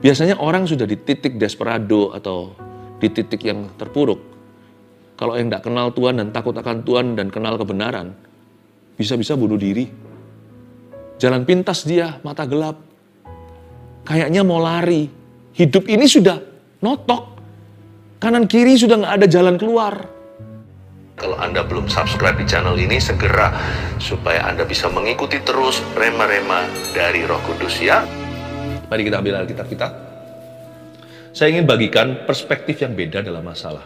Biasanya orang sudah di titik desperado atau di titik yang terpuruk. Kalau yang tidak kenal Tuhan dan takut akan Tuhan dan kenal kebenaran, bisa-bisa bunuh diri. Jalan pintas dia, mata gelap. Kayaknya mau lari. Hidup ini sudah notok. Kanan kiri sudah nggak ada jalan keluar. Kalau Anda belum subscribe di channel ini, segera supaya Anda bisa mengikuti terus rema-rema dari Roh Kudus ya. Mari kita ambil Alkitab kita. Saya ingin bagikan perspektif yang beda dalam masalah.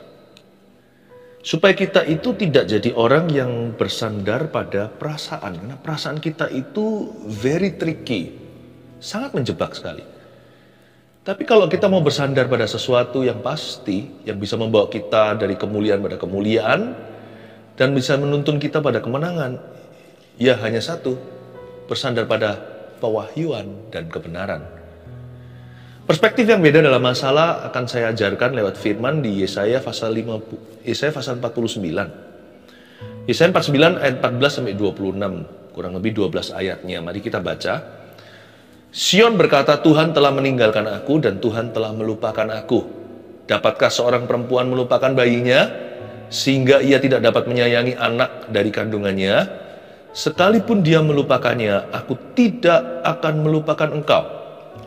Supaya kita itu tidak jadi orang yang bersandar pada perasaan. Karena perasaan kita itu very tricky. Sangat menjebak sekali. Tapi kalau kita mau bersandar pada sesuatu yang pasti, yang bisa membawa kita dari kemuliaan pada kemuliaan, dan bisa menuntun kita pada kemenangan, ya hanya satu, bersandar pada pewahyuan dan kebenaran. Perspektif yang beda dalam masalah akan saya ajarkan lewat firman di Yesaya pasal 49. Yesaya 49 ayat 14 sampai 26, kurang lebih 12 ayatnya. Mari kita baca. Sion berkata, Tuhan telah meninggalkan aku dan Tuhan telah melupakan aku. Dapatkah seorang perempuan melupakan bayinya sehingga ia tidak dapat menyayangi anak dari kandungannya? Sekalipun dia melupakannya, aku tidak akan melupakan engkau.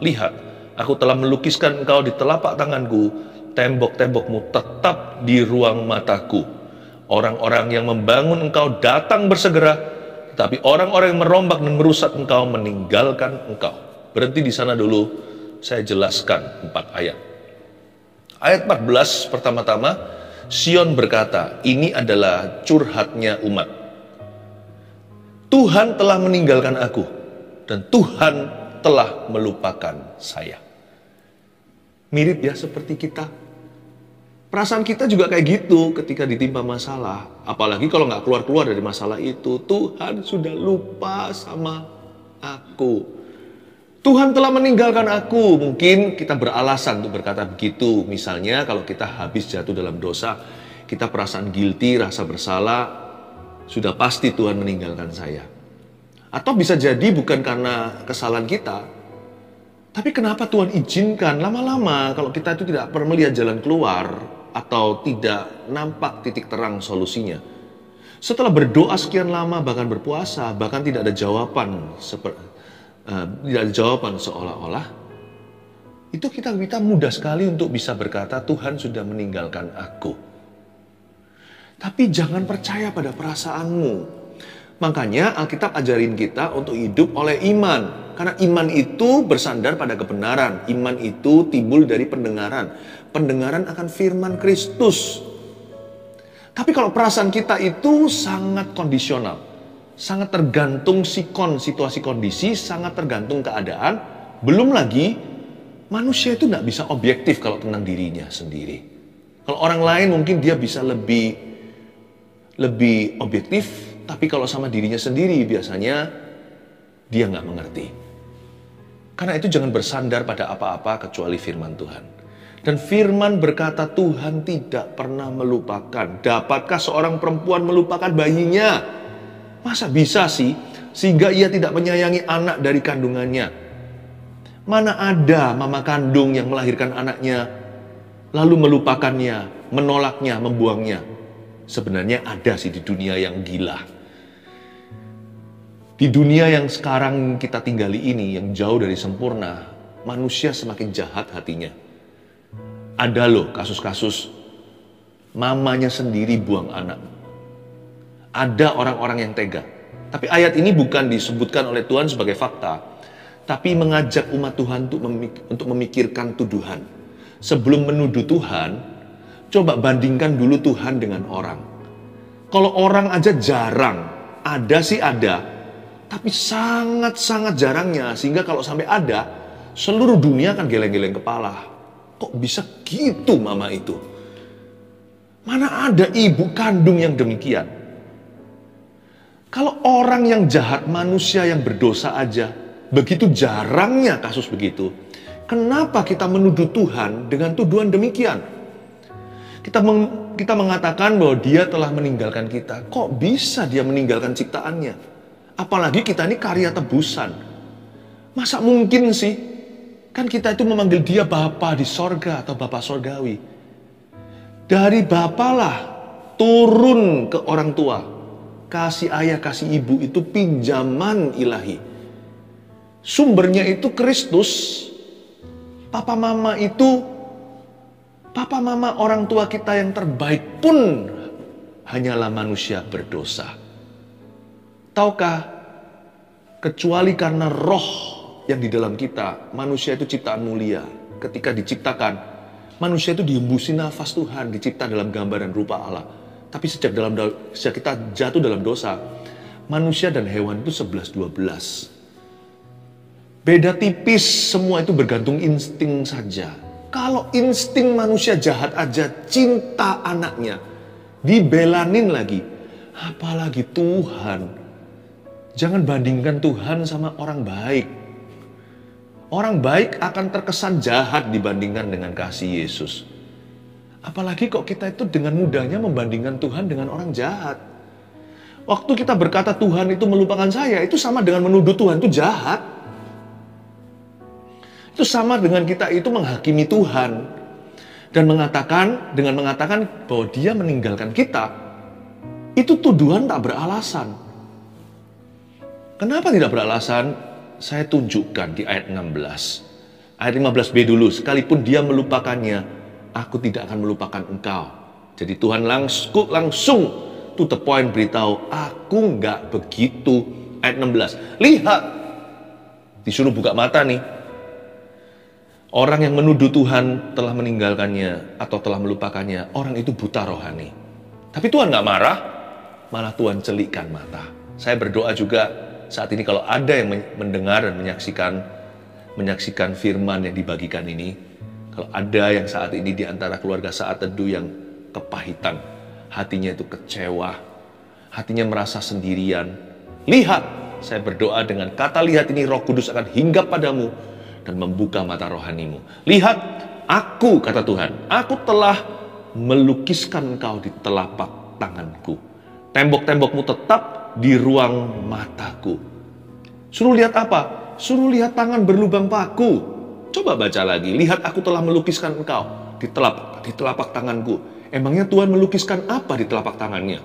Lihat, aku telah melukiskan engkau di telapak tanganku, tembok-tembokmu tetap di ruang mataku. Orang-orang yang membangun engkau datang bersegera, tetapi orang-orang yang merombak dan merusak engkau meninggalkan engkau. Berhenti di sana dulu, saya jelaskan 4 ayat. Ayat 14 pertama-tama, Sion berkata, ini adalah curhatnya umat. Tuhan telah meninggalkan aku, dan Tuhan telah melupakan saya. Mirip ya seperti kita. Perasaan kita juga kayak gitu ketika ditimpa masalah. Apalagi kalau nggak keluar-keluar dari masalah itu. Tuhan sudah lupa sama aku. Tuhan telah meninggalkan aku. Mungkin kita beralasan untuk berkata begitu. Misalnya kalau kita habis jatuh dalam dosa, kita perasaan guilty, rasa bersalah, sudah pasti Tuhan meninggalkan saya. Atau bisa jadi bukan karena kesalahan kita, tapi kenapa Tuhan izinkan lama-lama kalau kita itu tidak pernah melihat jalan keluar atau tidak nampak titik terang solusinya. Setelah berdoa sekian lama, bahkan berpuasa, bahkan tidak ada jawaban seolah-olah, itu kita mudah sekali untuk bisa berkata Tuhan sudah meninggalkan aku. Tapi jangan percaya pada perasaanmu. Makanya Alkitab ajarin kita untuk hidup oleh iman. Karena iman itu bersandar pada kebenaran. Iman itu timbul dari pendengaran. Pendengaran akan firman Kristus. Tapi kalau perasaan kita itu sangat kondisional. Sangat tergantung sikon, situasi kondisi, sangat tergantung keadaan. Belum lagi, manusia itu tidak bisa objektif kalau tentang dirinya sendiri. Kalau orang lain mungkin dia bisa lebih objektif, tapi kalau sama dirinya sendiri biasanya dia nggak mengerti. Karena itu jangan bersandar pada apa-apa kecuali firman Tuhan. Dan firman berkata Tuhan tidak pernah melupakan. Dapatkah seorang perempuan melupakan bayinya? Masa bisa sih? Sehingga ia tidak menyayangi anak dari kandungannya. Mana ada mama kandung yang melahirkan anaknya, lalu melupakannya, menolaknya, membuangnya. Sebenarnya ada sih di dunia yang gila. Di dunia yang sekarang kita tinggali ini, yang jauh dari sempurna, manusia semakin jahat hatinya. Ada loh kasus-kasus mamanya sendiri buang anak. Ada orang-orang yang tega. Tapi ayat ini bukan disebutkan oleh Tuhan sebagai fakta, tapi mengajak umat Tuhan untuk memikirkan tuduhan. Sebelum menuduh Tuhan, coba bandingkan dulu Tuhan dengan orang. Kalau orang aja jarang, ada sih ada, tapi sangat-sangat jarangnya, sehingga kalau sampai ada, seluruh dunia akan geleng-geleng kepala. Kok bisa gitu mama itu? Mana ada ibu kandung yang demikian? Kalau orang yang jahat, manusia yang berdosa aja, begitu jarangnya kasus begitu, kenapa kita menuduh Tuhan dengan tuduhan demikian? Kita mengatakan bahwa dia telah meninggalkan kita. Kok bisa dia meninggalkan ciptaannya? Apalagi kita ini karya tebusan. Masa mungkin sih? Kan kita itu memanggil dia Bapa di sorga atau Bapa sorgawi. Dari Bapa lah turun ke orang tua. Kasih ayah, kasih ibu itu pinjaman ilahi. Sumbernya itu Kristus. Papa mama orang tua kita yang terbaik pun hanyalah manusia berdosa. Tahukah, kecuali karena roh yang di dalam kita, manusia itu ciptaan mulia. Ketika diciptakan, manusia itu dihembusi nafas Tuhan, dicipta dalam gambar dan rupa Allah. Tapi sejak kita jatuh dalam dosa, manusia dan hewan itu 11-12. Beda tipis, semua itu bergantung insting saja. Kalau insting manusia jahat aja, cinta anaknya, dibelanin lagi. Apalagi Tuhan. Jangan bandingkan Tuhan sama orang baik. Orang baik akan terkesan jahat dibandingkan dengan kasih Yesus. Apalagi kok kita itu dengan mudahnya membandingkan Tuhan dengan orang jahat. Waktu kita berkata Tuhan itu melupakan saya, itu sama dengan menuduh Tuhan itu jahat. Itu sama dengan kita itu menghakimi Tuhan. Dan mengatakan bahwa dia meninggalkan kita. Itu tuduhan tak beralasan. Kenapa tidak beralasan? Saya tunjukkan di ayat 16. Ayat 15b dulu. Sekalipun dia melupakannya, aku tidak akan melupakan engkau. Jadi Tuhan langsung to the point beritahu, aku nggak begitu. Ayat 16. Lihat. Disuruh buka mata nih. Orang yang menuduh Tuhan telah meninggalkannya atau telah melupakannya, orang itu buta rohani. Tapi Tuhan nggak marah, malah Tuhan celikkan mata. Saya berdoa juga saat ini kalau ada yang mendengar dan menyaksikan firman yang dibagikan ini, kalau ada yang saat ini di antara keluarga Saat Teduh yang kepahitan, hatinya itu kecewa, hatinya merasa sendirian, lihat, saya berdoa dengan kata lihat ini Roh Kudus akan hinggap padamu dan membuka mata rohanimu. Lihat, aku, kata Tuhan, aku telah melukiskan engkau di telapak tanganku. Tembok-tembokmu tetap di ruang mataku. Suruh lihat apa? Suruh lihat tangan berlubang paku. Coba baca lagi. Lihat, aku telah melukiskan engkau di telapak tanganku. Emangnya Tuhan melukiskan apa di telapak tangannya?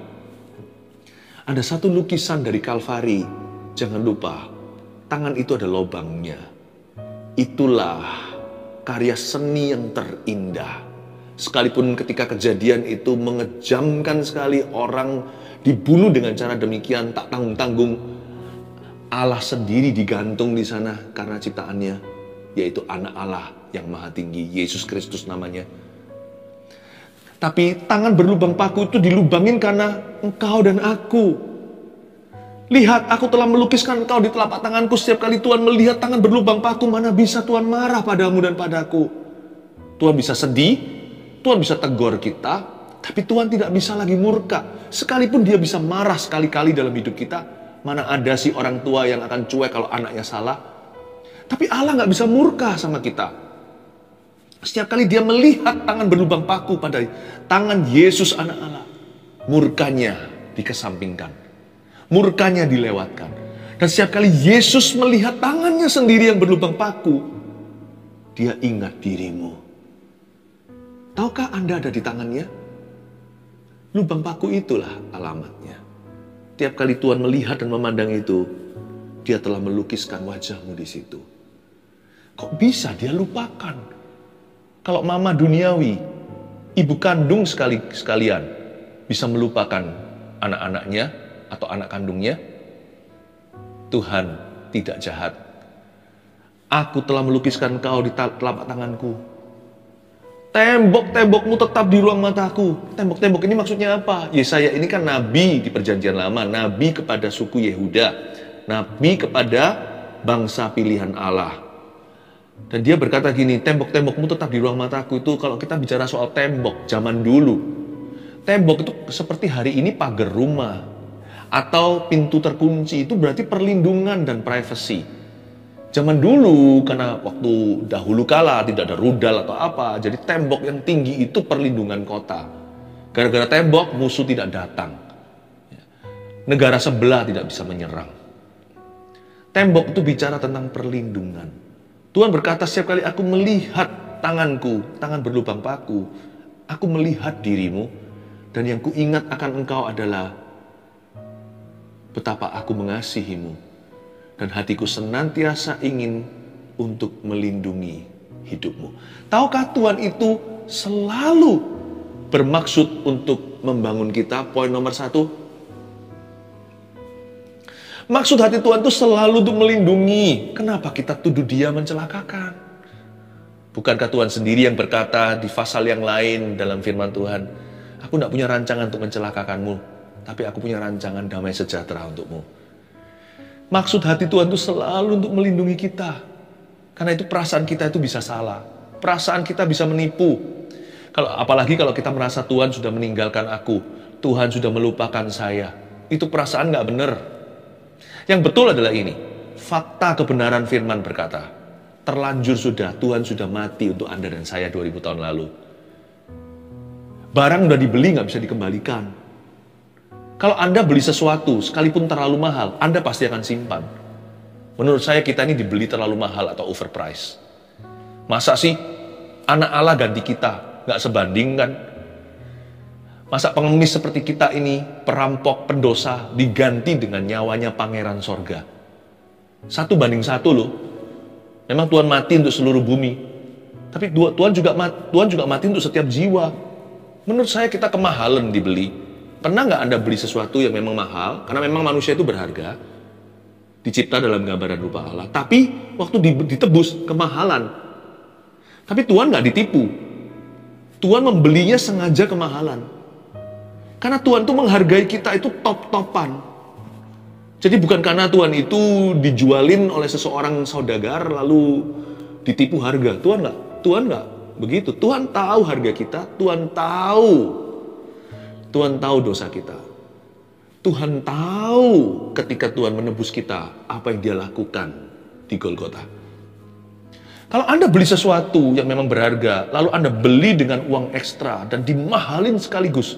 Ada satu lukisan dari Kalvari. Jangan lupa, tangan itu ada lubangnya. Itulah karya seni yang terindah. Sekalipun ketika kejadian itu mengejamkan sekali, orang dibunuh dengan cara demikian, tak tanggung-tanggung, Allah sendiri digantung di sana karena ciptaannya, yaitu anak Allah yang maha tinggi, Yesus Kristus namanya. Tapi tangan berlubang paku itu dilubangin karena engkau dan aku. Lihat, aku telah melukiskan engkau di telapak tanganku. Setiap kali Tuhan melihat tangan berlubang paku, mana bisa Tuhan marah padamu dan padaku. Tuhan bisa sedih, Tuhan bisa tegur kita, tapi Tuhan tidak bisa lagi murka. Sekalipun dia bisa marah sekali-kali dalam hidup kita, mana ada sih orang tua yang akan cuek kalau anaknya salah. Tapi Allah nggak bisa murka sama kita. Setiap kali dia melihat tangan berlubang paku pada tangan Yesus anak Allah, murkanya dikesampingkan. Murkanya dilewatkan. Dan setiap kali Yesus melihat tangannya sendiri yang berlubang paku, dia ingat dirimu. Tahukah Anda ada di tangannya? Lubang paku itulah alamatnya. Tiap kali Tuhan melihat dan memandang itu, dia telah melukiskan wajahmu di situ. Kok bisa dia lupakan? Kalau mama duniawi, ibu kandung sekalian, bisa melupakan anak-anaknya, atau anak kandungnya, Tuhan tidak jahat. Aku telah melukiskan kau di telapak tanganku. Tembok-tembokmu tetap di ruang mataku. Tembok-tembok ini maksudnya apa? Yesaya ini kan nabi di perjanjian lama, nabi kepada suku Yehuda, nabi kepada bangsa pilihan Allah. Dan dia berkata gini, tembok-tembokmu tetap di ruang mataku. Itu kalau kita bicara soal tembok zaman dulu. Tembok itu seperti hari ini pagar rumah atau pintu terkunci, itu berarti perlindungan dan privasi. Zaman dulu, karena waktu dahulu kala tidak ada rudal atau apa, jadi tembok yang tinggi itu perlindungan kota. Gara-gara tembok, musuh tidak datang. Negara sebelah tidak bisa menyerang. Tembok itu bicara tentang perlindungan. Tuhan berkata setiap kali aku melihat tanganku, tangan berlubang paku, aku melihat dirimu, dan yang kuingat akan engkau adalah betapa aku mengasihimu, dan hatiku senantiasa ingin untuk melindungi hidupmu. Tahukah Tuhan itu selalu bermaksud untuk membangun kita? Poin nomor 1. Maksud hati Tuhan itu selalu untuk melindungi. Kenapa kita tuduh dia mencelakakan? Bukankah Tuhan sendiri yang berkata di pasal yang lain dalam firman Tuhan, aku tidak punya rancangan untuk mencelakakanmu, tapi aku punya rancangan damai sejahtera untukmu. Maksud hati Tuhan itu selalu untuk melindungi kita. Karena itu perasaan kita itu bisa salah. Perasaan kita bisa menipu. Apalagi kalau kita merasa Tuhan sudah meninggalkan aku, Tuhan sudah melupakan saya. Itu perasaan nggak benar. Yang betul adalah ini, fakta kebenaran firman berkata, terlanjur sudah, Tuhan sudah mati untuk Anda dan saya 2000 tahun lalu. Barang udah dibeli nggak bisa dikembalikan. Kalau Anda beli sesuatu, sekalipun terlalu mahal, Anda pasti akan simpan. Menurut saya kita ini dibeli terlalu mahal atau overprice. Masa sih anak Allah ganti kita, nggak sebanding kan? Masa pengemis seperti kita ini, perampok, pendosa, diganti dengan nyawanya pangeran sorga. 1 banding 1 loh. Memang Tuhan mati untuk seluruh bumi. Tapi Tuhan juga mati untuk setiap jiwa. Menurut saya kita kemahalan dibeli. Pernah nggak Anda beli sesuatu yang memang mahal? Karena memang manusia itu berharga. Dicipta dalam gambaran rupa Allah. Tapi waktu ditebus, kemahalan. Tapi Tuhan nggak ditipu. Tuhan membelinya sengaja kemahalan. Karena Tuhan itu menghargai kita itu top-topan. Jadi bukan karena Tuhan itu dijualin oleh seseorang saudagar lalu ditipu harga. Tuhan nggak begitu. Tuhan tahu harga kita. Tuhan tahu dosa kita. Tuhan tahu ketika Tuhan menebus kita apa yang Dia lakukan di Golgota. Kalau Anda beli sesuatu yang memang berharga, lalu Anda beli dengan uang ekstra dan dimahalin sekaligus,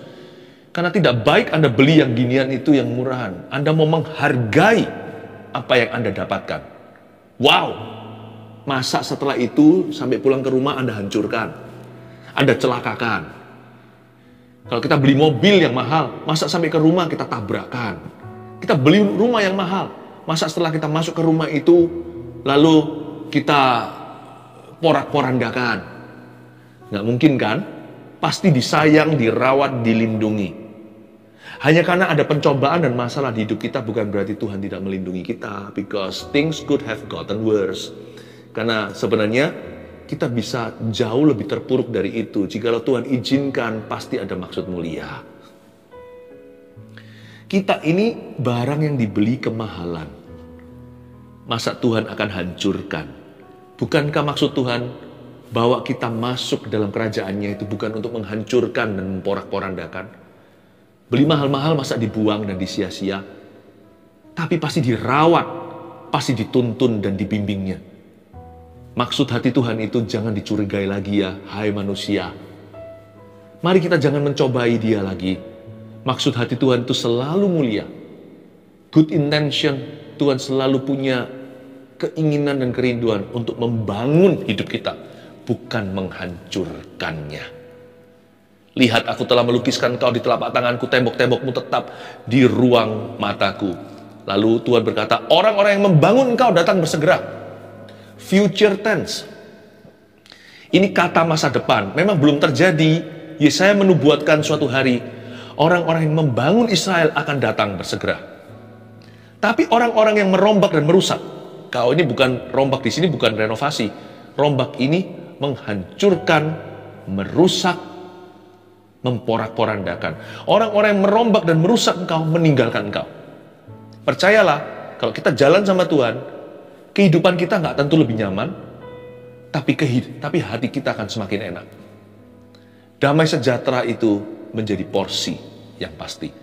karena tidak baik Anda beli yang ginian itu yang murahan. Anda mau menghargai apa yang Anda dapatkan. Wow! Masa setelah itu sampai pulang ke rumah Anda hancurkan. Anda celakakan. Kalau kita beli mobil yang mahal, masa sampai ke rumah kita tabrakan. Kita beli rumah yang mahal, masa setelah kita masuk ke rumah itu lalu kita porak-porandakan. Nggak mungkin kan? Pasti disayang, dirawat, dilindungi. Hanya karena ada pencobaan dan masalah di hidup kita bukan berarti Tuhan tidak melindungi kita. Because things could have gotten worse. Karena sebenarnya kita bisa jauh lebih terpuruk dari itu. Jikalau Tuhan izinkan, pasti ada maksud mulia. Kita ini barang yang dibeli kemahalan. Masa Tuhan akan hancurkan? Bukankah maksud Tuhan bahwa kita masuk dalam kerajaannya itu bukan untuk menghancurkan dan memporak-porandakan? Beli mahal-mahal masa dibuang dan disia-sia? Tapi pasti dirawat, pasti dituntun dan dibimbingnya. Maksud hati Tuhan itu jangan dicurigai lagi ya, hai manusia. Mari kita jangan mencobai Dia lagi. Maksud hati Tuhan itu selalu mulia. Good intention, Tuhan selalu punya keinginan dan kerinduan untuk membangun hidup kita, bukan menghancurkannya. Lihat, aku telah melukiskan kau di telapak tanganku, tembok-tembokmu tetap di ruang mataku. Lalu Tuhan berkata, orang-orang yang membangun engkau datang bersegera. Future tense. Ini kata masa depan. Memang belum terjadi. Yesaya menubuatkan suatu hari, orang-orang yang membangun Israel akan datang bersegera. Tapi orang-orang yang merombak dan merusak, kau ini bukan rombak di sini, bukan renovasi. Rombak ini menghancurkan, merusak, memporak-porandakan. Orang-orang yang merombak dan merusak engkau, meninggalkan engkau. Percayalah, kalau kita jalan sama Tuhan, kehidupan kita nggak tentu lebih nyaman, tapi hati kita akan semakin enak. Damai sejahtera itu menjadi porsi yang pasti.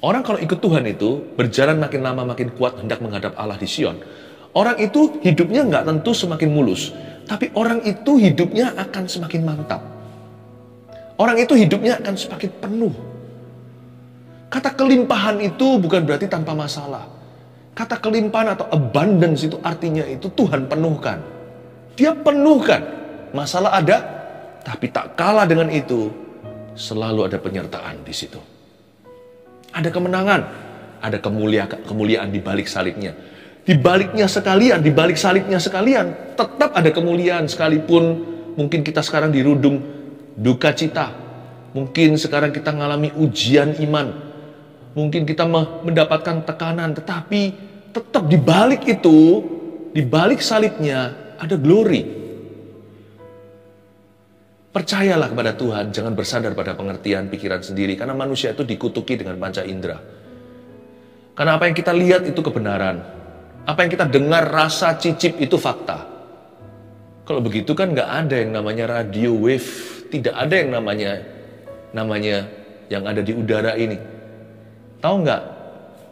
Orang kalau ikut Tuhan itu, berjalan makin lama makin kuat hendak menghadap Allah di Sion. Orang itu hidupnya nggak tentu semakin mulus, tapi orang itu hidupnya akan semakin mantap. Orang itu hidupnya akan semakin penuh. Kata kelimpahan itu bukan berarti tanpa masalah. Kata kelimpahan atau abundance itu artinya itu Tuhan penuhkan. Dia penuhkan. Masalah ada, tapi tak kalah dengan itu, selalu ada penyertaan di situ. Ada kemenangan, ada kemuliaan di balik salibnya. Di baliknya sekalian, di balik salibnya sekalian, tetap ada kemuliaan sekalipun mungkin kita sekarang dirudung duka cita. Mungkin sekarang kita mengalami ujian iman. Mungkin kita mendapatkan tekanan, tetapi tetap di balik itu, di balik salibnya ada glory. Percayalah kepada Tuhan, jangan bersandar pada pengertian pikiran sendiri, karena manusia itu dikutuki dengan panca indera. Karena apa yang kita lihat itu kebenaran, apa yang kita dengar, rasa, cicip itu fakta. Kalau begitu kan nggak ada yang namanya radio wave, tidak ada yang namanya yang ada di udara ini. Tahu nggak,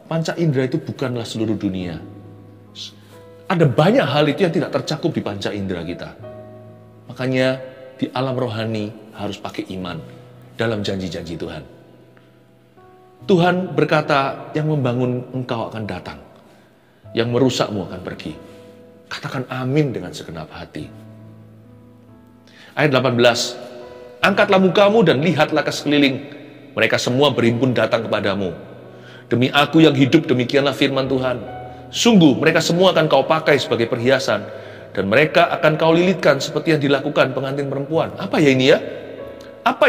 panca indera itu bukanlah seluruh dunia. Ada banyak hal itu yang tidak tercakup di panca indera kita. Makanya di alam rohani harus pakai iman dalam janji-janji Tuhan. Tuhan berkata, yang membangun engkau akan datang, yang merusakmu akan pergi. Katakan amin dengan segenap hati. Ayat 18, angkatlah mukamu dan lihatlah ke sekeliling. Mereka semua berhimpun datang kepadamu. Demi aku yang hidup, demikianlah firman Tuhan. Sungguh mereka semua akan kau pakai sebagai perhiasan, dan mereka akan kau lilitkan seperti yang dilakukan pengantin perempuan. Apa ya ini ya? Apa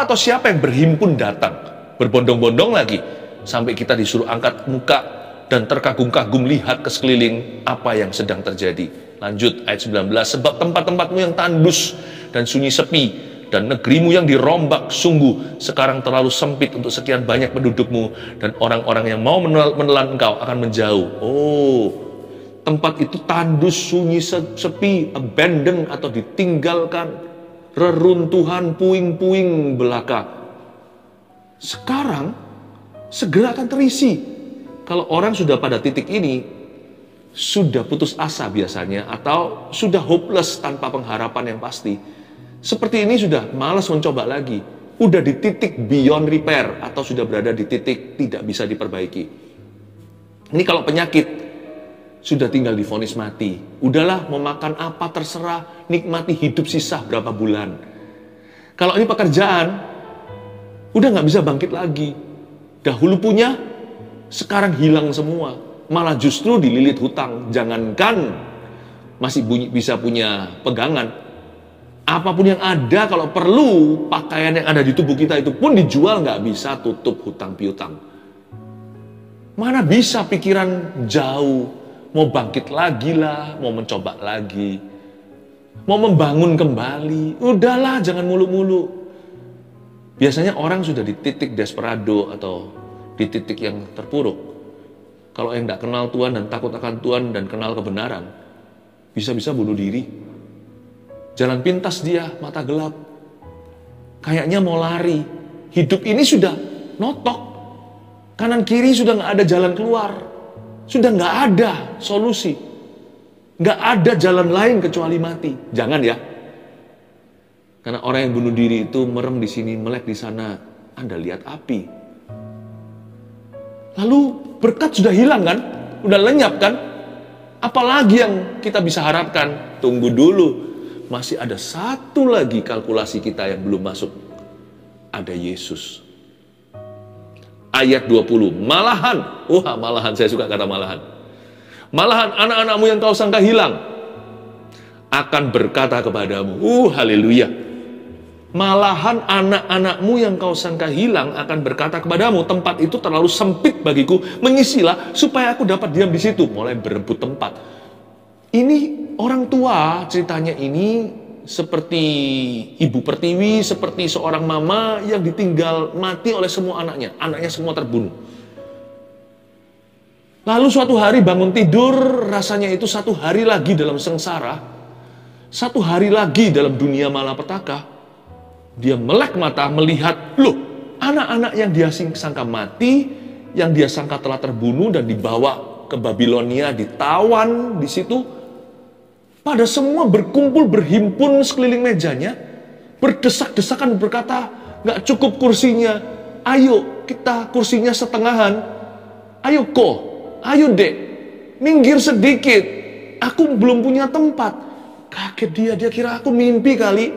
atau siapa yang berhimpun datang? Berbondong-bondong lagi. Sampai kita disuruh angkat muka dan terkagum-kagum lihat ke sekeliling apa yang sedang terjadi. Lanjut ayat 19. Sebab tempat-tempatmu yang tandus dan sunyi sepi, dan negerimu yang dirombak sungguh sekarang terlalu sempit untuk sekian banyak pendudukmu, dan orang-orang yang mau menelan engkau akan menjauh. Oh, tempat itu tandus, sunyi, sepi, abandon atau ditinggalkan, reruntuhan, puing-puing belaka. Sekarang segera akan terisi. Kalau orang sudah pada titik ini, sudah putus asa biasanya, atau sudah hopeless tanpa pengharapan yang pasti. Seperti ini sudah malas mencoba lagi. Udah di titik beyond repair, atau sudah berada di titik tidak bisa diperbaiki. Ini kalau penyakit, sudah tinggal divonis mati. Udahlah, mau makan apa terserah, nikmati hidup sisa berapa bulan. Kalau ini pekerjaan, udah nggak bisa bangkit lagi. Dahulu punya, sekarang hilang semua. Malah justru dililit hutang. Jangankan masih bisa punya pegangan, apapun yang ada, kalau perlu pakaian yang ada di tubuh kita itu pun dijual, nggak bisa tutup hutang piutang. Mana bisa pikiran jauh, mau bangkit lagi lah, mau mencoba lagi, mau membangun kembali. Udahlah, jangan mulu-mulu. Biasanya orang sudah di titik desperado atau di titik yang terpuruk. Kalau yang tidak kenal Tuhan dan takut akan Tuhan dan kenal kebenaran, bisa-bisa bunuh diri. Jalan pintas dia, mata gelap. Kayaknya mau lari. Hidup ini sudah notok. Kanan kiri sudah nggak ada jalan keluar. Sudah nggak ada solusi. Nggak ada jalan lain kecuali mati. Jangan ya. Karena orang yang bunuh diri itu merem di sini, melek di sana. Anda lihat api. Lalu berkat sudah hilang kan? Udah lenyap kan? Apalagi yang kita bisa harapkan? Tunggu dulu. Masih ada satu lagi kalkulasi kita yang belum masuk. Ada Yesus. Ayat 20. Malahan. Malahan, saya suka kata malahan. Malahan anak-anakmu yang kau sangka hilang akan berkata kepadamu. Haleluya. Malahan anak-anakmu yang kau sangka hilang akan berkata kepadamu, tempat itu terlalu sempit bagiku, mengisilah supaya aku dapat diam di situ. Mulai berebut tempat. Ini orang tua ceritanya ini seperti ibu pertiwi, seperti seorang mama yang ditinggal mati oleh semua anaknya. Anaknya semua terbunuh. Lalu suatu hari bangun tidur, rasanya itu satu hari lagi dalam sengsara, satu hari lagi dalam dunia malapetaka. Dia melek mata melihat, loh, anak-anak yang dia sangka mati, yang dia sangka telah terbunuh dan dibawa ke Babilonia, ditawan di situ, pada semua berkumpul, berhimpun sekeliling mejanya, berdesak-desakan berkata, nggak cukup kursinya, ayo kita kursinya setengahan, ayo dek, minggir sedikit, Aku belum punya tempat. Kaget dia kira aku mimpi kali.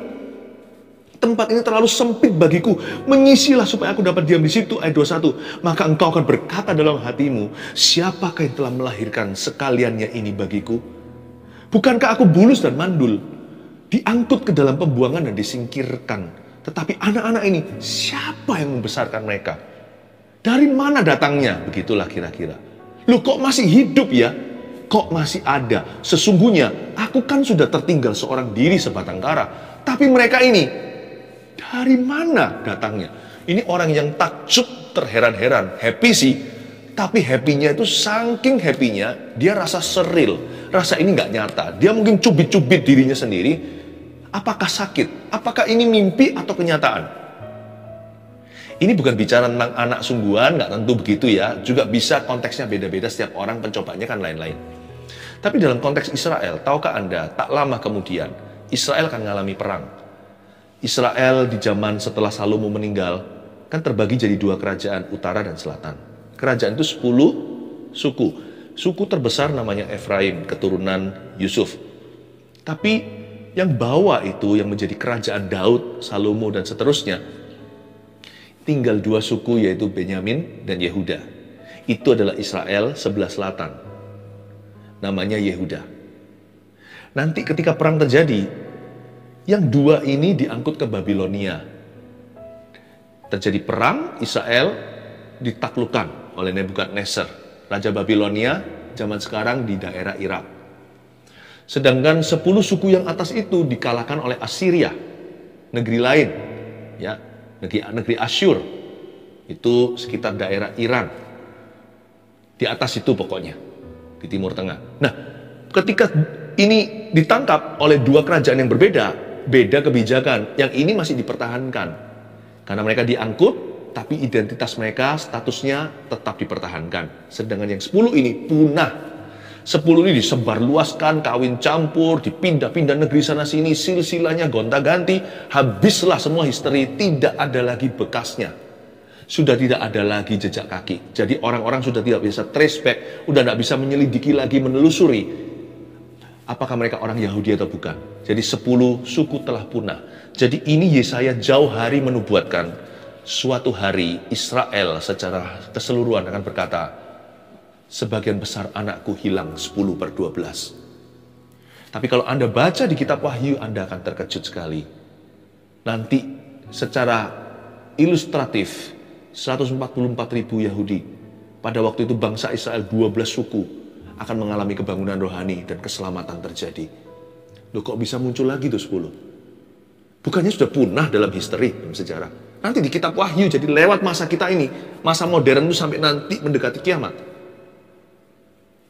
Tempat ini terlalu sempit bagiku. Menyisilah supaya aku dapat diam di situ. Ayat 21. Maka engkau akan berkata dalam hatimu, siapakah yang telah melahirkan sekaliannya ini bagiku? Bukankah aku bulus dan mandul? Diangkut ke dalam pembuangan dan disingkirkan. Tetapi anak-anak ini, siapa yang membesarkan mereka? Dari mana datangnya? Begitulah kira-kira. Loh, kok masih hidup ya? Kok masih ada? Sesungguhnya, aku kan sudah tertinggal seorang diri sebatang kara. Tapi mereka ini, dari mana datangnya? Ini orang yang takjub, terheran-heran, happy sih. Tapi happy-nya itu saking happy-nya, dia rasa seril. Rasa ini nggak nyata. Dia mungkin cubit-cubit dirinya sendiri. Apakah sakit? Apakah ini mimpi atau kenyataan? Ini bukan bicara tentang anak sungguhan, nggak tentu begitu ya. Juga bisa konteksnya beda-beda, setiap orang pencobanya kan lain-lain. Tapi dalam konteks Israel, tahukah Anda, tak lama kemudian, Israel akan mengalami perang. Israel di zaman setelah Salomo meninggal, kan terbagi jadi 2 kerajaan, utara dan selatan. Kerajaan itu 10 suku. Suku terbesar namanya Efraim, keturunan Yusuf. Tapi yang bawah itu, yang menjadi kerajaan Daud, Salomo, dan seterusnya, tinggal 2 suku, yaitu Benyamin dan Yehuda. Itu adalah Israel sebelah selatan. Namanya Yehuda. Nanti ketika perang terjadi, yang 2 ini diangkut ke Babilonia. Terjadi perang, Israel ditaklukkan oleh Nebukadnezar, Raja Babilonia, zaman sekarang di daerah Irak. Sedangkan 10 suku yang atas itu dikalahkan oleh Assyria, negeri lain, ya, negeri Asyur, itu sekitar daerah Iran. Di atas itu pokoknya, di Timur Tengah. Nah, ketika ini ditangkap oleh 2 kerajaan yang berbeda, beda kebijakan, yang ini masih dipertahankan. Karena mereka diangkut, tapi identitas mereka, statusnya tetap dipertahankan. Sedangkan yang 10 ini punah. 10 ini disebarluaskan, kawin campur, dipindah-pindah negeri sana-sini, silsilahnya gonta-ganti, habislah semua history, tidak ada lagi bekasnya. Sudah tidak ada lagi jejak kaki. Jadi orang-orang sudah tidak bisa trace back, udah tidak bisa menyelidiki lagi, menelusuri apakah mereka orang Yahudi atau bukan. Jadi 10 suku telah punah. Jadi ini Yesaya jauh hari menubuatkan, suatu hari Israel secara keseluruhan akan berkata, sebagian besar anakku hilang 10/12. Tapi kalau Anda baca di kitab Wahyu, Anda akan terkejut sekali. Nanti secara ilustratif, 144.000 Yahudi, pada waktu itu bangsa Israel 12 suku, akan mengalami kebangunan rohani dan keselamatan terjadi. Loh, kok bisa muncul lagi tuh 10? Bukannya sudah punah dalam history, dalam sejarah. Nanti di kitab Wahyu, jadi lewat masa kita ini, masa modern itu sampai nanti mendekati kiamat.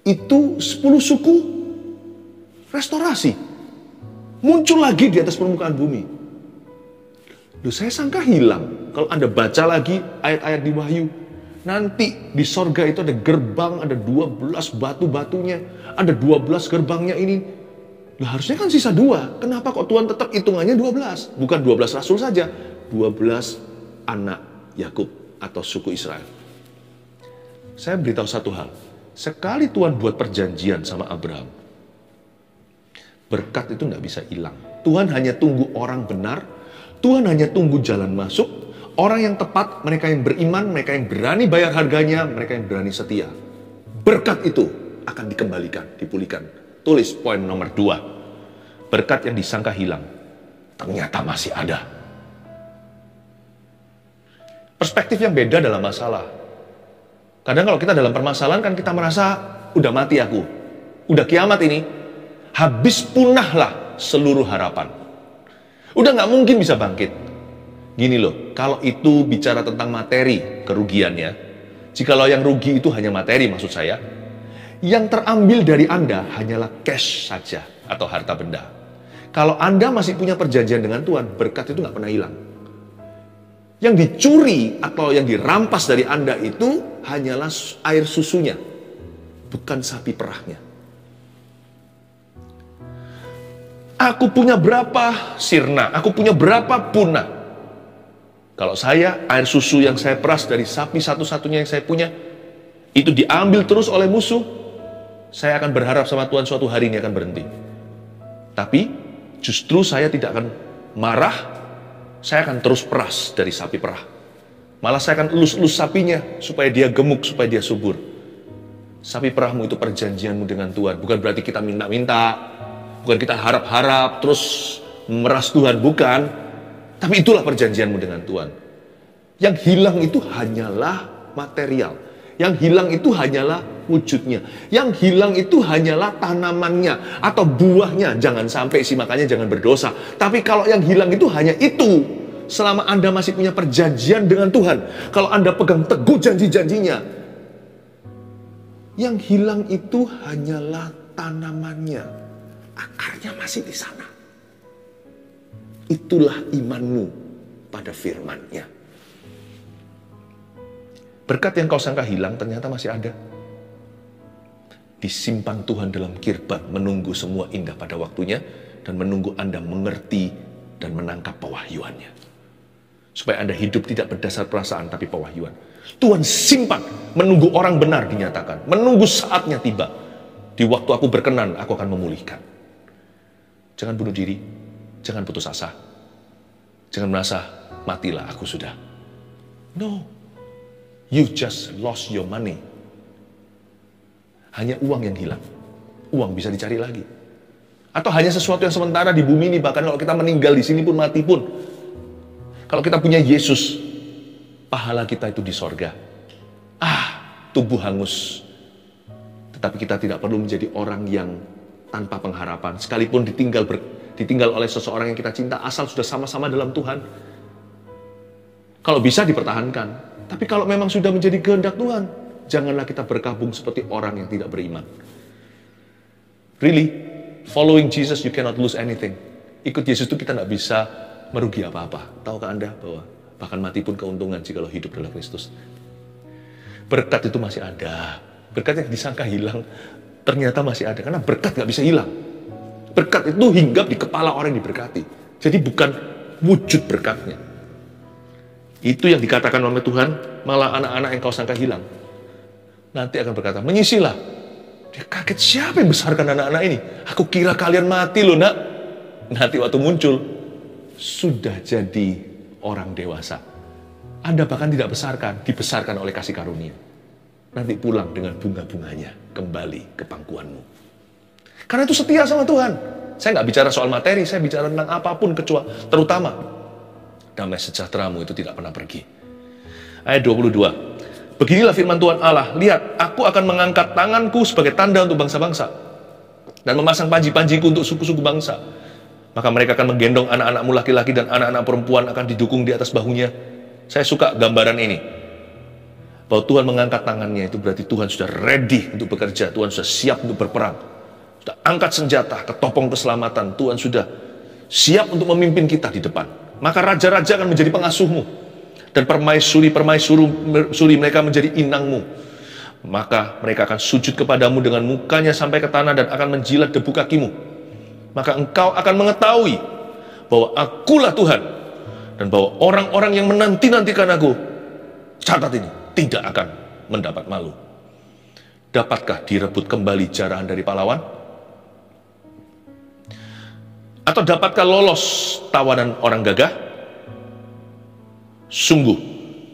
Itu 10 suku restorasi. Muncul lagi di atas permukaan bumi. Loh, saya sangka hilang. Kalau Anda baca lagi ayat-ayat di Wahyu, nanti di sorga itu ada gerbang, ada 12 batu-batunya, ada 12 gerbangnya ini. Lah harusnya kan sisa 2. Kenapa kok Tuhan tetap hitungannya 12? Bukan 12 rasul saja, 12 anak Yakub atau suku Israel. Saya beritahu satu hal. Sekali Tuhan buat perjanjian sama Abraham, berkat itu nggak bisa hilang. Tuhan hanya tunggu orang benar, Tuhan hanya tunggu jalan masuk, orang yang tepat, mereka yang beriman, mereka yang berani bayar harganya, mereka yang berani setia. Berkat itu akan dikembalikan, dipulihkan. Tulis poin nomor 2. Berkat yang disangka hilang, ternyata masih ada. Perspektif yang beda dalam masalah. Kadang kalau kita dalam permasalahan kan kita merasa, udah mati aku, udah kiamat ini, habis punahlah seluruh harapan. Udah nggak mungkin bisa bangkit. Gini loh, kalau itu bicara tentang materi kerugiannya, jikalau yang rugi itu hanya materi maksud saya, yang terambil dari Anda hanyalah cash saja atau harta benda. Kalau Anda masih punya perjanjian dengan Tuhan, berkat itu nggak pernah hilang. Yang dicuri atau yang dirampas dari Anda itu hanyalah air susunya, bukan sapi perahnya. Aku punya berapa sirna, aku punya berapa punah. Kalau saya, air susu yang saya peras dari sapi satu-satunya yang saya punya, itu diambil terus oleh musuh, Saya akan berharap sama Tuhan suatu hari ini akan berhenti. Tapi justru saya tidak akan marah, saya akan terus peras dari sapi perah. Malah saya akan elus-elus sapinya supaya dia gemuk, supaya dia subur. Sapi perahmu itu perjanjianmu dengan Tuhan. Bukan berarti kita minta-minta, bukan kita harap-harap terus meras Tuhan, bukan. Tapi itulah perjanjianmu dengan Tuhan. Yang hilang itu hanyalah material. Yang hilang itu hanyalah wujudnya. Yang hilang itu hanyalah tanamannya atau buahnya. Jangan sampai sih, makanya jangan berdosa. Tapi kalau yang hilang itu hanya itu, selama Anda masih punya perjanjian dengan Tuhan, kalau Anda pegang teguh janji-janjinya, yang hilang itu hanyalah tanamannya. Akarnya masih di sana. Itulah imanmu pada firman-Nya. Berkat yang kau sangka hilang ternyata masih ada. Disimpan Tuhan dalam kirbat, menunggu semua indah pada waktunya, dan menunggu Anda mengerti dan menangkap pewahyuannya. Supaya Anda hidup tidak berdasar perasaan, tapi pewahyuan. Tuhan simpan, menunggu orang benar dinyatakan, menunggu saatnya tiba. Di waktu aku berkenan, aku akan memulihkan. Jangan bunuh diri, jangan putus asa. Jangan merasa, matilah aku sudah. No. You just lost your money. Hanya uang yang hilang. Uang bisa dicari lagi. Atau hanya sesuatu yang sementara di bumi ini, bahkan kalau kita meninggal di sini pun, mati pun. Kalau kita punya Yesus, pahala kita itu di sorga. Tubuh hangus. Tetapi kita tidak perlu menjadi orang yang tanpa pengharapan. Sekalipun ditinggal oleh seseorang yang kita cinta, asal sudah sama-sama dalam Tuhan. Kalau bisa dipertahankan. Tapi kalau memang sudah menjadi kehendak Tuhan, janganlah kita berkabung seperti orang yang tidak beriman. Really, following Jesus you cannot lose anything. Ikut Yesus itu kita tidak bisa merugi apa-apa. Tahukah Anda bahwa bahkan mati pun keuntungan jika hidup dalam Kristus. Berkat itu masih ada. Berkat yang disangka hilang ternyata masih ada. Karena berkat nggak bisa hilang. Berkat itu hinggap di kepala orang yang diberkati. Jadi bukan wujud berkatnya. Itu yang dikatakan oleh Tuhan, malah anak-anak yang kau sangka hilang. Nanti akan berkata, menyisilah. Dia kaget, siapa yang besarkan anak-anak ini? Aku kira kalian mati loh nak. Nanti waktu muncul, sudah jadi orang dewasa. Anda bahkan tidak besarkan, dibesarkan oleh kasih karunia. Nanti pulang dengan bunga-bunganya, kembali ke pangkuanmu. Karena itu setia sama Tuhan. Saya nggak bicara soal materi, saya bicara tentang apapun, kecuali terutama damai sejahteramu itu tidak pernah pergi. Ayat 22. Beginilah firman Tuhan Allah, lihat, aku akan mengangkat tanganku sebagai tanda untuk bangsa-bangsa, dan memasang panji-panjiku untuk suku-suku bangsa. Maka mereka akan menggendong anak-anakmu laki-laki dan anak-anak perempuan akan didukung di atas bahunya. Saya suka gambaran ini. Bahwa Tuhan mengangkat tangannya itu berarti Tuhan sudah ready untuk bekerja. Tuhan sudah siap untuk berperang. Sudah angkat senjata, ketopong keselamatan. Tuhan sudah siap untuk memimpin kita di depan. Maka raja-raja akan menjadi pengasuhmu. Dan permaisuri mereka menjadi inangmu. Maka mereka akan sujud kepadamu dengan mukanya sampai ke tanah dan akan menjilat debu kakimu. Maka engkau akan mengetahui bahwa akulah Tuhan. Dan bahwa orang-orang yang menanti-nantikan aku, catat ini, tidak akan mendapat malu. Dapatkah direbut kembali jarahan dari pahlawan? Atau dapatkah lolos tawanan orang gagah? Sungguh,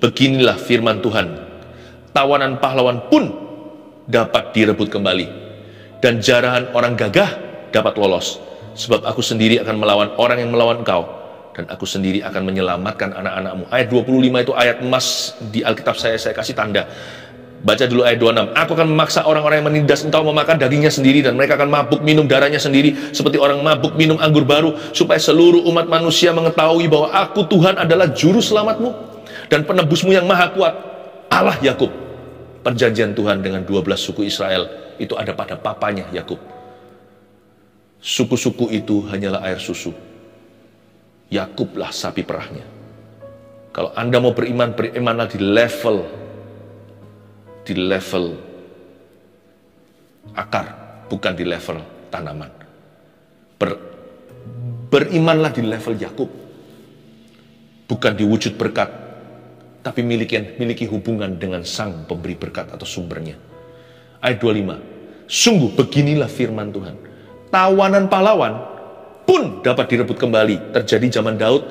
beginilah firman Tuhan. Tawanan pahlawan pun dapat direbut kembali. Dan jarahan orang gagah dapat lolos. Sebab aku sendiri akan melawan orang yang melawan engkau. Dan aku sendiri akan menyelamatkan anak-anakmu. Ayat 25 itu ayat emas di Alkitab saya kasih tanda. Baca dulu ayat 26. Aku akan memaksa orang-orang yang menindas engkau memakan dagingnya sendiri, dan mereka akan mabuk minum darahnya sendiri seperti orang mabuk minum anggur baru, supaya seluruh umat manusia mengetahui bahwa aku Tuhan adalah juru selamatmu dan penebusmu yang maha kuat, Allah Yakub. Perjanjian Tuhan dengan 12 suku Israel itu ada pada papanya Yakub. Suku-suku itu hanyalah air susu. Yakublah sapi perahnya. Kalau Anda mau beriman, berimanlah di level akar, bukan di level tanaman. Berimanlah di level Yakub, bukan di wujud berkat, tapi miliki hubungan dengan sang pemberi berkat atau sumbernya. Ayat 25. Sungguh beginilah firman Tuhan. Tawanan pahlawan pun dapat direbut kembali. Terjadi zaman Daud,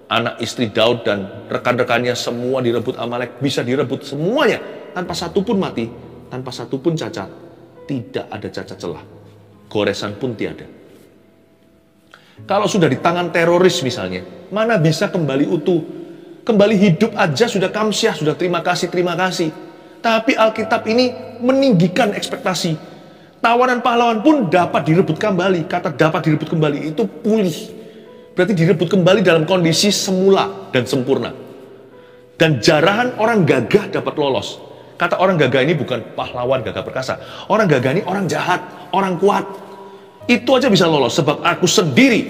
anak istri Daud dan rekan-rekannya semua direbut Amalek. Bisa direbut semuanya, tanpa satu pun mati, tanpa satu pun cacat. Tidak ada cacat celah. Goresan pun tiada. Kalau sudah di tangan teroris misalnya, mana bisa kembali utuh? Kembali hidup aja sudah kamsyah, sudah terima kasih. Tapi Alkitab ini meninggikan ekspektasi. Tawanan pahlawan pun dapat direbut kembali. Kata dapat direbut kembali itu pulih. Berarti direbut kembali dalam kondisi semula dan sempurna. Dan jarahan orang gagah dapat lolos. Kata orang gagah ini bukan pahlawan gagah perkasa. Orang gagah ini orang jahat, orang kuat. Itu aja bisa lolos sebab aku sendiri.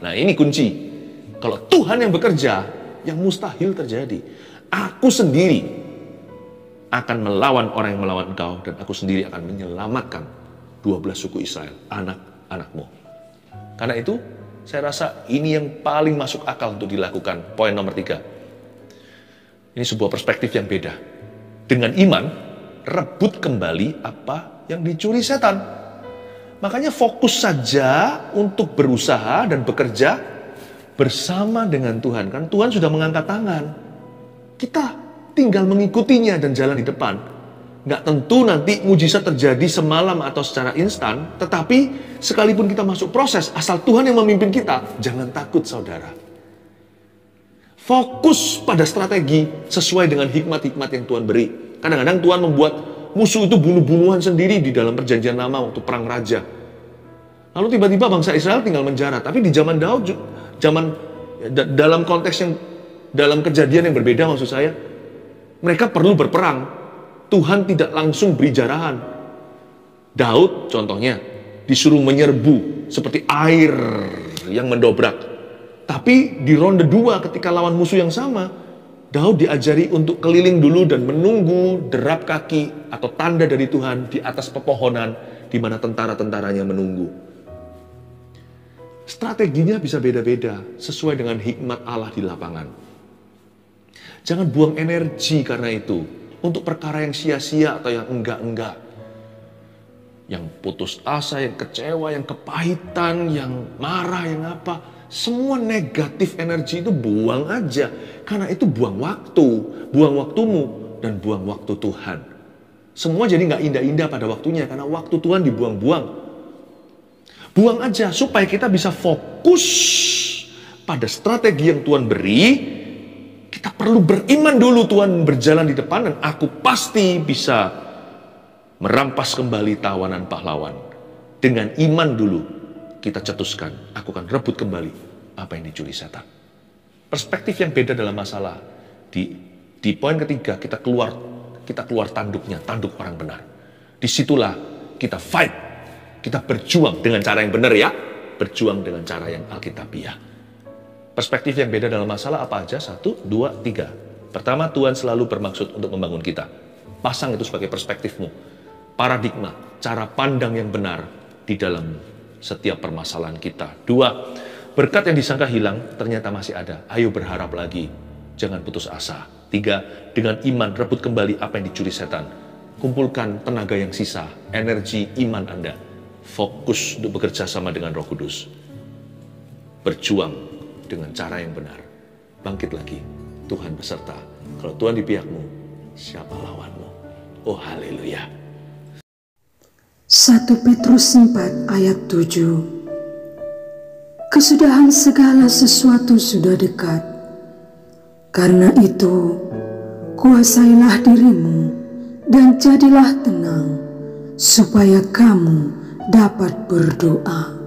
Nah ini kunci. Kalau Tuhan yang bekerja, yang mustahil terjadi. Aku sendiri akan melawan orang yang melawan engkau, dan aku sendiri akan menyelamatkan 12 suku Israel, anak-anakmu. Karena itu, saya rasa ini yang paling masuk akal untuk dilakukan. Poin nomor 3. Ini sebuah perspektif yang beda. Dengan iman, rebut kembali apa yang dicuri setan. Makanya fokus saja untuk berusaha dan bekerja bersama dengan Tuhan. Kan Tuhan sudah mengangkat tangan. Kita tinggal mengikutinya dan jalan di depan. Nggak tentu nanti mujizat terjadi semalam atau secara instan, tetapi sekalipun kita masuk proses, asal Tuhan yang memimpin kita, jangan takut saudara. Fokus pada strategi sesuai dengan hikmat-hikmat yang Tuhan beri. Kadang-kadang Tuhan membuat musuh itu bunuh-bunuhan sendiri di dalam perjanjian lama waktu perang raja. Lalu tiba-tiba bangsa Israel tinggal menjara. Tapi di zaman Daud, dalam konteks yang, dalam kejadian yang berbeda maksud saya, mereka perlu berperang. Tuhan tidak langsung beri jarahan. Daud contohnya disuruh menyerbu seperti air yang mendobrak. Tapi di ronde 2 ketika lawan musuh yang sama, Daud diajari untuk keliling dulu dan menunggu derap kaki atau tanda dari Tuhan di atas pepohonan di mana tentara-tentaranya menunggu. Strateginya bisa beda-beda sesuai dengan hikmat Allah di lapangan. Jangan buang energi karena itu untuk perkara yang sia-sia atau yang enggak-enggak. Yang putus asa, yang kecewa, yang kepahitan, yang marah, yang apa. Semua negatif energi itu buang aja. Karena itu buang waktu, buang waktumu, dan buang waktu Tuhan. Semua jadi nggak indah-indah pada waktunya karena waktu Tuhan dibuang-buang. Buang aja supaya kita bisa fokus pada strategi yang Tuhan beri. Kita perlu beriman dulu Tuhan berjalan di depan dan aku pasti bisa merampas kembali tawanan pahlawan. Dengan iman dulu kita cetuskan, aku akan rebut kembali apa yang dicuri setan. Perspektif yang beda dalam masalah. Di poin ketiga kita keluar tanduknya, tanduk orang benar. Disitulah kita fight, kita berjuang dengan cara yang benar ya, berjuang dengan cara yang alkitabiah. Perspektif yang beda dalam masalah apa aja? 1, 2, 3. Pertama, Tuhan selalu bermaksud untuk membangun kita. Pasang itu sebagai perspektifmu. Paradigma, cara pandang yang benar di dalam setiap permasalahan kita. 2, berkat yang disangka hilang ternyata masih ada. Ayo berharap lagi. Jangan putus asa. 3, dengan iman rebut kembali apa yang dicuri setan. Kumpulkan tenaga yang sisa, energi iman Anda. Fokus untuk bekerja sama dengan Roh Kudus. Berjuang dengan cara yang benar. Bangkit lagi. Tuhan beserta. Kalau Tuhan di pihakmu, siapa lawanmu? Oh haleluya. 1 Petrus 4 ayat 7. Kesudahan segala sesuatu sudah dekat. Karena itu, kuasailah dirimu dan jadilah tenang, supaya kamu dapat berdoa.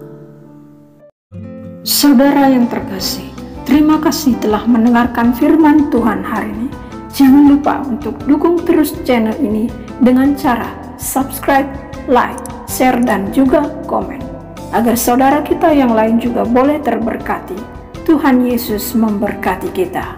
Saudara yang terkasih, terima kasih telah mendengarkan firman Tuhan hari ini. Jangan lupa untuk dukung terus channel ini dengan cara subscribe, like, share, dan juga komen. Agar saudara kita yang lain juga boleh terberkati. Tuhan Yesus memberkati kita.